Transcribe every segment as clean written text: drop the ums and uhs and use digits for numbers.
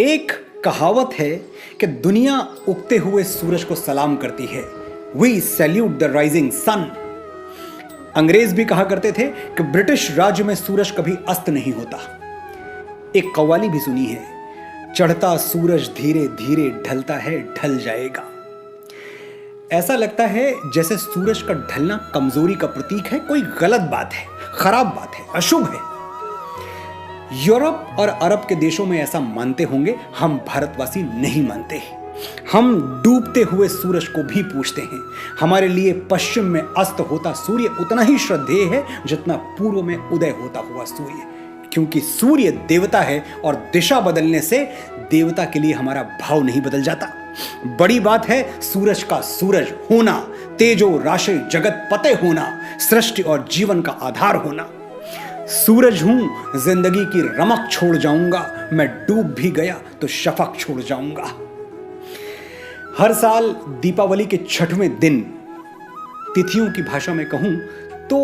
एक कहावत है कि दुनिया उगते हुए सूरज को सलाम करती है। We salute the rising sun. अंग्रेज भी कहा करते थे कि ब्रिटिश राज्य में सूरज कभी अस्त नहीं होता। एक कव्वाली भी सुनी है, चढ़ता सूरज धीरे धीरे ढलता है, ढल जाएगा। ऐसा लगता है जैसे सूरज का ढलना कमजोरी का प्रतीक है, कोई गलत बात है, खराब बात है, अशुभ है। यूरोप और अरब के देशों में ऐसा मानते होंगे, हम भारतवासी नहीं मानते। हम डूबते हुए सूरज को भी पूछते हैं। हमारे लिए पश्चिम में अस्त होता सूर्य उतना ही श्रद्धेय है जितना पूर्व में उदय होता हुआ सूर्य, क्योंकि सूर्य देवता है और दिशा बदलने से देवता के लिए हमारा भाव नहीं बदल जाता। बड़ी बात है सूरज का सूरज होना, तेजो राशि जगत पते होना, सृष्टि और जीवन का आधार होना। सूरज हूं, जिंदगी की रमक छोड़ जाऊंगा, मैं डूब भी गया तो शफक छोड़ जाऊंगा। हर साल दीपावली के छठवें दिन, तिथियों की भाषा में कहूं तो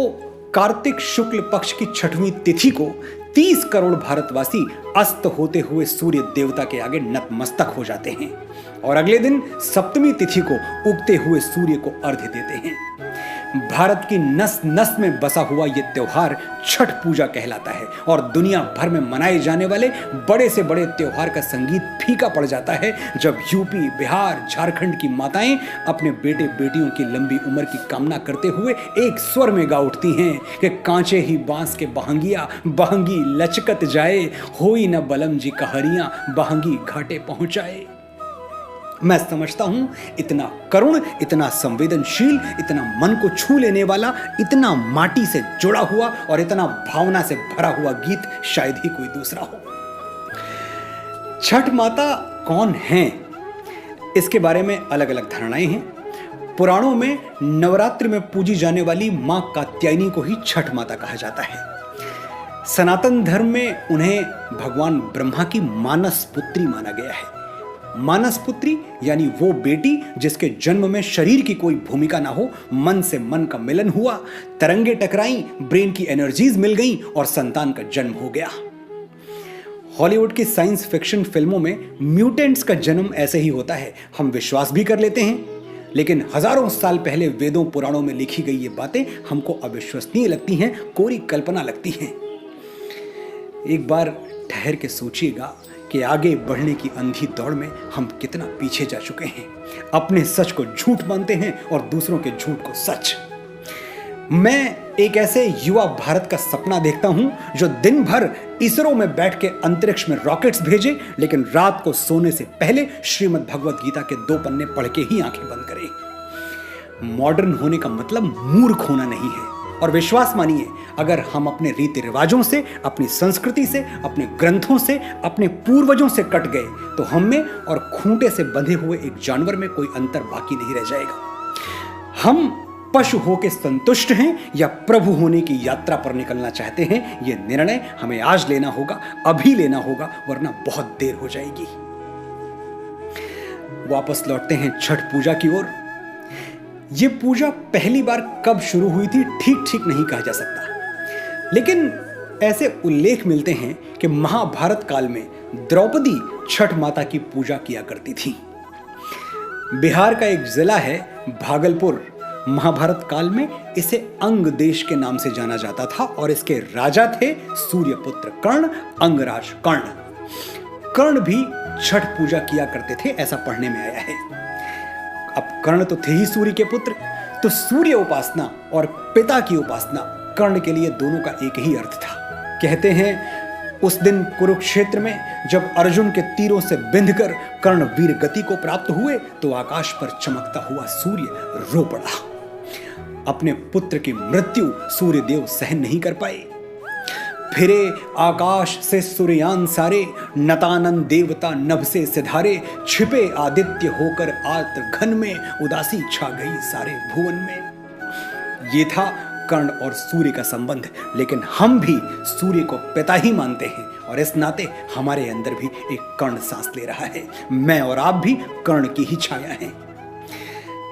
कार्तिक शुक्ल पक्ष की छठवीं तिथि को 30 करोड़ भारतवासी अस्त होते हुए सूर्य देवता के आगे नतमस्तक हो जाते हैं और अगले दिन सप्तमी तिथि को उगते हुए सूर्य को अर्घ्य देते हैं। भारत की नस नस में बसा हुआ यह त्योहार छठ पूजा कहलाता है और दुनिया भर में मनाए जाने वाले बड़े से बड़े त्योहार का संगीत फीका पड़ जाता है जब यूपी, बिहार, झारखंड की माताएं अपने बेटे बेटियों की लंबी उम्र की कामना करते हुए एक स्वर में गा उठती हैं कि कांचे ही बांस के बहंगिया, बहंगी लचकत जाए, होई न बलम जी कहरियां, बहंगी घाटे पहुंचाए। मैं समझता हूं इतना करुण, इतना संवेदनशील, इतना मन को छू लेने वाला, इतना माटी से जुड़ा हुआ और इतना भावना से भरा हुआ गीत शायद ही कोई दूसरा हो। छठ माता कौन हैं? इसके बारे में अलग अलग धारणाएं हैं। पुराणों में नवरात्रि में पूजी जाने वाली मां कात्यायनी को ही छठ माता कहा जाता है। सनातन धर्म में उन्हें भगवान ब्रह्मा की मानस पुत्री माना गया है। मानस पुत्री यानी वो बेटी जिसके जन्म में शरीर की कोई भूमिका ना हो, मन से मन का मिलन हुआ, तरंगे टकराई, ब्रेन की एनर्जीज मिल गई और संतान का जन्म हो गया। हॉलीवुड की साइंस फिक्शन फिल्मों में म्यूटेंट्स का जन्म ऐसे ही होता है। हम विश्वास भी कर लेते हैं, लेकिन हजारों साल पहले वेदों पुराणों में लिखी गई ये बातें हमको अविश्वसनीय लगती हैं, कोरी कल्पना लगती हैं। एक बार ठहर के सोचिएगा कि आगे बढ़ने की अंधी दौड़ में हम कितना पीछे जा चुके हैं। अपने सच को झूठ मानते हैं और दूसरों के झूठ को सच। मैं एक ऐसे युवा भारत का सपना देखता हूं जो दिन भर इसरो में बैठ के अंतरिक्ष में रॉकेट्स भेजे, लेकिन रात को सोने से पहले श्रीमद् भगवत गीता के 2 पन्ने पढ़ के ही आंखें बंद करे। मॉडर्न होने का मतलब मूर्ख होना नहीं है। और विश्वास मानिए, अगर हम अपने रीति रिवाजों से, अपनी संस्कृति से, अपने ग्रंथों से, अपने पूर्वजों से कट गए तो हम में और खूंटे से बंधे हुए एक जानवर में कोई अंतर बाकी नहीं रह जाएगा। हम पशु होकर संतुष्ट हैं या प्रभु होने की यात्रा पर निकलना चाहते हैं, यह निर्णय हमें आज लेना होगा, अभी लेना होगा, वरना बहुत देर हो जाएगी। वापस लौटते हैं छठ पूजा की ओर। ये पूजा पहली बार कब शुरू हुई थी ठीक नहीं कहा जा सकता, लेकिन ऐसे उल्लेख मिलते हैं कि महाभारत काल में द्रौपदी छठ माता की पूजा किया करती थी। बिहार का एक जिला है भागलपुर, महाभारत काल में इसे अंग देश के नाम से जाना जाता था और इसके राजा थे सूर्यपुत्र कर्ण, अंगराज कर्ण। कर्ण भी छठ पूजा किया करते थे, ऐसा पढ़ने में आया है। अब कर्ण तो थे ही सूर्य के पुत्र, तो सूर्य उपासना और पिता की उपासना कर्ण के लिए दोनों का एक ही अर्थ था। कहते हैं उस दिन कुरुक्षेत्र में जब अर्जुन के तीरों से बिंधकर कर्ण वीर गति को प्राप्त हुए तो आकाश पर चमकता हुआ सूर्य रो पड़ा। अपने पुत्र की मृत्यु सूर्यदेव सहन नहीं कर पाए। फिरे आकाश से सूर्यान सारे, नतानन देवता नभ से सिधारे, छिपे आदित्य होकर आत्र घन में, उदासी छा गई सारे भुवन में। ये था कर्ण और सूर्य का संबंध, लेकिन हम भी सूर्य को पिता ही मानते हैं और इस नाते हमारे अंदर भी एक कर्ण सांस ले रहा है। मैं और आप भी कर्ण की ही छाया हैं।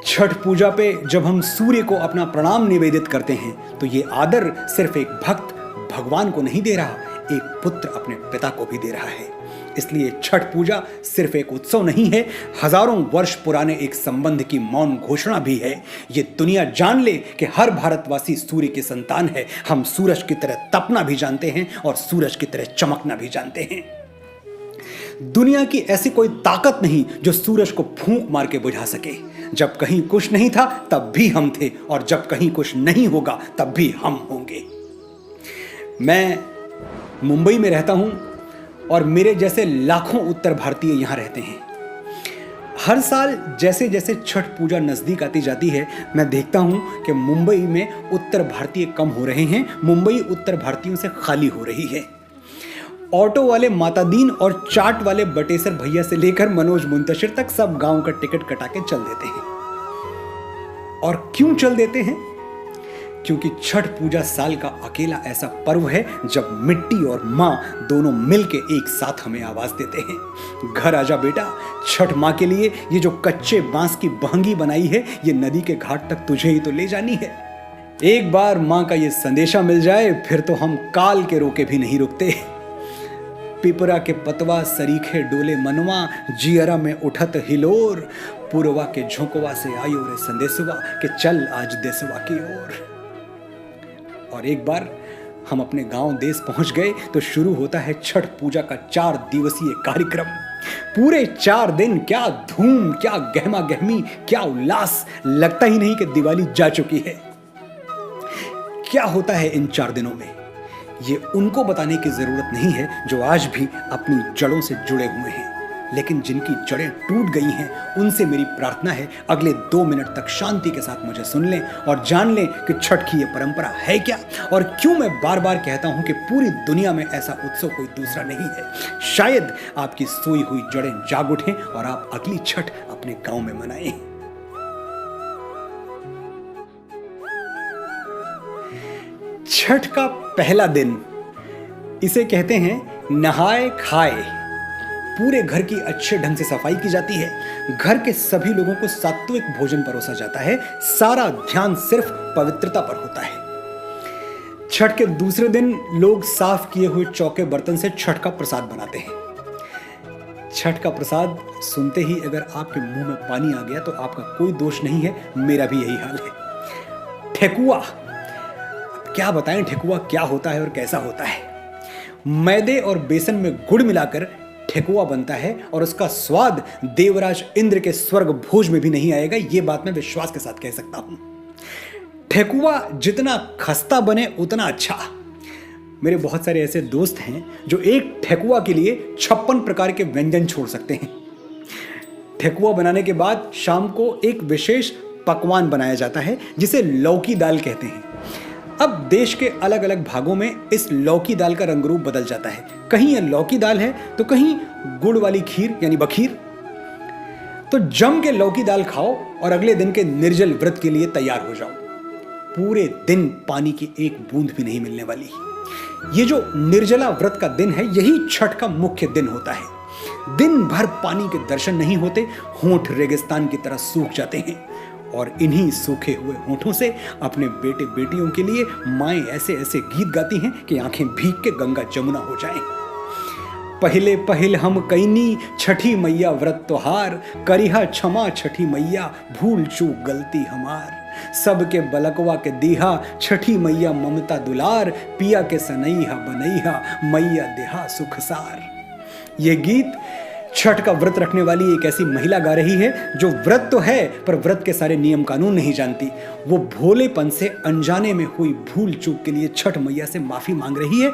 छठ पूजा पे जब हम सूर्य को अपना प्रणाम निवेदित करते हैं तो ये आदर सिर्फ एक भक्त भगवान को नहीं दे रहा, एक पुत्र अपने पिता को भी दे रहा है। इसलिए छठ पूजा सिर्फ एक उत्सव नहीं है, हजारों वर्ष पुराने एक संबंध की मौन घोषणा भी है। ये दुनिया जान ले कि हर भारतवासी सूर्य की संतान है। हम सूरज की तरह तपना भी जानते हैं और सूरज की तरह चमकना भी जानते हैं। दुनिया की ऐसी कोई ताकत नहीं जो सूरज को फूंक मार के बुझा सके। जब कहीं कुछ नहीं था तब भी हम थे, और जब कहीं कुछ नहीं होगा तब भी हम होंगे। मैं मुंबई में रहता हूं और मेरे जैसे लाखों उत्तर भारतीय यहां रहते हैं। हर साल जैसे जैसे छठ पूजा नजदीक आती जाती है, मैं देखता हूं कि मुंबई में उत्तर भारतीय कम हो रहे हैं। मुंबई उत्तर भारतीयों से खाली हो रही है। ऑटो वाले मातादीन और चाट वाले बटेसर भैया से लेकर मनोज मुंतशिर तक सब गांव का टिकट कटा के चल देते हैं। और क्यों चल देते हैं? क्योंकि छठ पूजा साल का अकेला ऐसा पर्व है जब मिट्टी और मां दोनों मिलके एक साथ हमें आवाज देते हैं, घर आजा बेटा, छठ मां के लिए ये जो कच्चे बांस की बहंगी बनाई है, ये नदी के घाट तक तुझे ही तो ले जानी है। एक बार मां का ये संदेशा मिल जाए फिर तो हम काल के रोके भी नहीं रुकते। पिपरा के पतवा सरीखे डोले मनवा, जियरा में उठत हिलोर, पुरवा के झोंकवा से आयो रे संदेशवा कि चल आज देशवा की ओर। और एक बार हम अपने गांव देश पहुंच गए तो शुरू होता है छठ पूजा का 4 दिवसीय कार्यक्रम। पूरे 4 दिन क्या धूम, क्या गहमा गहमी, क्या उल्लास, लगता ही नहीं कि दिवाली जा चुकी है। क्या होता है इन 4 दिनों में, ये उनको बताने की जरूरत नहीं है जो आज भी अपनी जड़ों से जुड़े हुए हैं। लेकिन जिनकी जड़ें टूट गई हैं, उनसे मेरी प्रार्थना है अगले 2 मिनट तक शांति के साथ मुझे सुन लें और जान लें कि छठ की ये परंपरा है क्या, और क्यों मैं बार बार कहता हूं कि पूरी दुनिया में ऐसा उत्सव कोई दूसरा नहीं है। शायद आपकी सोई हुई जड़ें जाग उठें और आप अगली छठ अपने गांव में मनाएं। छठ का पहला दिन, इसे कहते हैं नहाए खाए। पूरे घर की अच्छे ढंग से सफाई की जाती है। घर के सभी लोगों को सात्विक भोजन परोसा जाता है। सारा ध्यान सिर्फ पवित्रता पर होता है। छठ के दूसरे दिन लोग साफ किए हुए चौके बर्तन से छठ का प्रसाद बनाते हैं। छठ का प्रसाद सुनते ही अगर आपके मुंह में पानी आ गया तो आपका कोई दोष नहीं है, मेरा भी यही हाल है। ठेकुआ, क्या बताएं ठेकुआ क्या होता है और कैसा होता है। मैदे और बेसन में गुड़ मिलाकर ठेकुआ बनता है और उसका स्वाद देवराज इंद्र के स्वर्ग भोज में भी नहीं आएगा, यह बात मैं विश्वास के साथ कह सकता हूं। ठेकुआ जितना खस्ता बने उतना अच्छा। मेरे बहुत सारे ऐसे दोस्त हैं जो एक ठेकुआ के लिए 56 प्रकार के व्यंजन छोड़ सकते हैं। ठेकुआ बनाने के बाद शाम को एक विशेष पकवान बनाया जाता है जिसे लौकी दाल कहते हैं। अब देश के अलग अलग भागों में इस लौकी दाल का रंग रूप बदल जाता है। कहीं यह लौकी दाल है तो कहीं गुड़ वाली खीर यानी बखीर। तो जम के लौकी दाल खाओ और अगले दिन के निर्जल व्रत के लिए तैयार हो जाओ। पूरे दिन पानी की एक बूंद भी नहीं मिलने वाली। ये जो निर्जला व्रत का दिन है, यही छठ का मुख्य दिन होता है। दिन भर पानी के दर्शन नहीं होते, होंठ रेगिस्तान की तरह सूख जाते हैं। और इन्हीं सूखे हुए होठों से अपने बेटे बेटियों के लिए माएं ऐसे ऐसे गीत गाती हैं कि आंखें भीग के गंगा जमुना हो जाएं। पहले पहल हम कैनी छठी मैया व्रत त्योहार, करिहा क्षमा छठी मैया भूल चूक गलती हमार। सबके बलकवा के दीहा छठी मैया ममता दुलार, पिया के सनैहा बनैहा मैया देहा सुखसार। ये गीत छठ का व्रत रखने वाली एक ऐसी महिला गा रही है जो व्रत तो है पर व्रत के सारे नियम कानून नहीं जानती। वो भोलेपन से अनजाने में हुई भूल चूक के लिए छठ मैया से माफी मांग रही है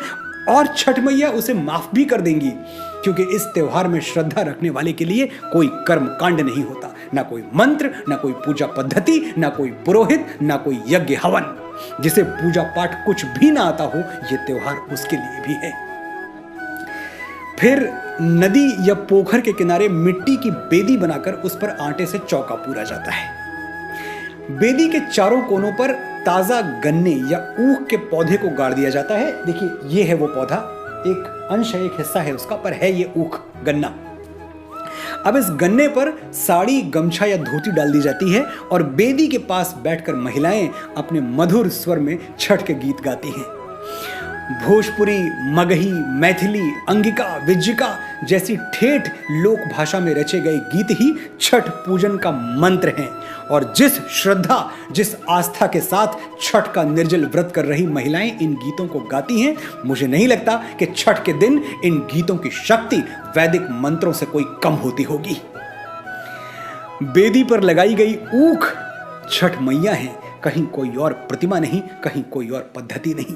और छठ मैया उसे माफ भी कर देंगी, क्योंकि इस त्योहार में श्रद्धा रखने वाले के लिए कोई कर्म कांड नहीं होता, ना कोई मंत्र, ना कोई पूजा पद्धति, ना कोई पुरोहित, ना कोई यज्ञ हवन। जिसे पूजा पाठ कुछ भी ना आता हो, ये त्योहार उसके लिए भी है। फिर नदी या पोखर के किनारे मिट्टी की बेदी बनाकर उस पर आटे से चौका पूरा जाता है। बेदी के चारों कोनों पर ताजा गन्ने या ऊख के पौधे को गाड़ दिया जाता है। देखिए, ये है वो पौधा, एक अंश है, एक हिस्सा है उसका, पर है ये ऊख, गन्ना। अब इस गन्ने पर साड़ी, गमछा या धोती डाल दी जाती है और बेदी के पास बैठकर महिलाएं अपने मधुर स्वर में छठ के गीत गाती हैं। भोजपुरी, मगही, मैथिली, अंगिका, विज्जिका जैसी ठेठ लोक भाषा में रचे गए गीत ही छठ पूजन का मंत्र हैं। और जिस श्रद्धा, जिस आस्था के साथ छठ का निर्जल व्रत कर रही महिलाएं इन गीतों को गाती हैं, मुझे नहीं लगता कि छठ के दिन इन गीतों की शक्ति वैदिक मंत्रों से कोई कम होती होगी। बेदी पर लगाई गई ऊख छठ मैया है, कहीं कोई और प्रतिमा नहीं, कहीं कोई और पद्धति नहीं।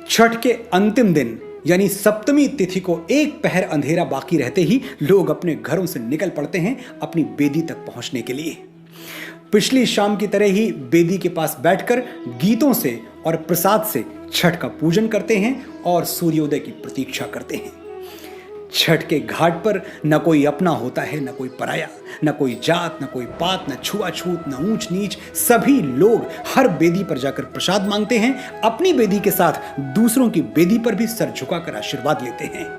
छठ के अंतिम दिन यानी सप्तमी तिथि को एक पहर अंधेरा बाकी रहते ही लोग अपने घरों से निकल पड़ते हैं अपनी बेदी तक पहुंचने के लिए। पिछली शाम की तरह ही बेदी के पास बैठकर गीतों से और प्रसाद से छठ का पूजन करते हैं और सूर्योदय की प्रतीक्षा करते हैं। छठ के घाट पर न कोई अपना होता है, न कोई पराया, न कोई जात, न कोई पात, न छुआछूत, न ऊंच नीच। सभी लोग हर बेदी पर जाकर प्रसाद मांगते हैं, अपनी बेदी के साथ दूसरों की बेदी पर भी सर झुकाकर आशीर्वाद लेते हैं।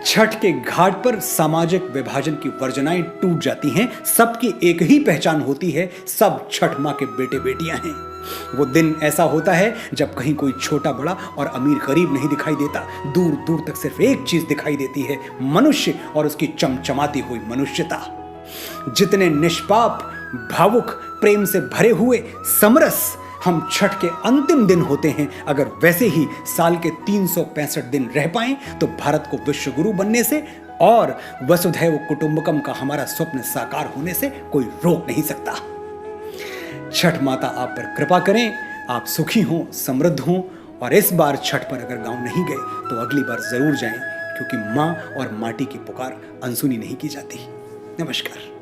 छठ के घाट पर सामाजिक विभाजन की वर्जनाएं टूट जाती हैं। सबकी एक ही पहचान होती है, सब छठ मां के बेटे बेटियां हैं। वो दिन ऐसा होता है जब कहीं कोई छोटा बड़ा और अमीर गरीब नहीं दिखाई देता, दूर दूर तक सिर्फ एक चीज दिखाई देती है, मनुष्य और उसकी चमचमाती हुई मनुष्यता। जितने निष्पाप, भावुक, प्रेम से भरे हुए, समरस हम छठ के अंतिम दिन होते हैं, अगर वैसे ही साल के 365 दिन रह पाएं तो भारत को विश्व गुरु बनने से और वसुधैव कुटुंबकम का हमारा स्वप्न साकार होने से कोई रोक नहीं सकता। छठ माता आप पर कृपा करें, आप सुखी हों, समृद्ध हों, और इस बार छठ पर अगर गांव नहीं गए तो अगली बार जरूर जाएं, क्योंकि मां और माटी की पुकार अनसुनी नहीं की जाती। नमस्कार।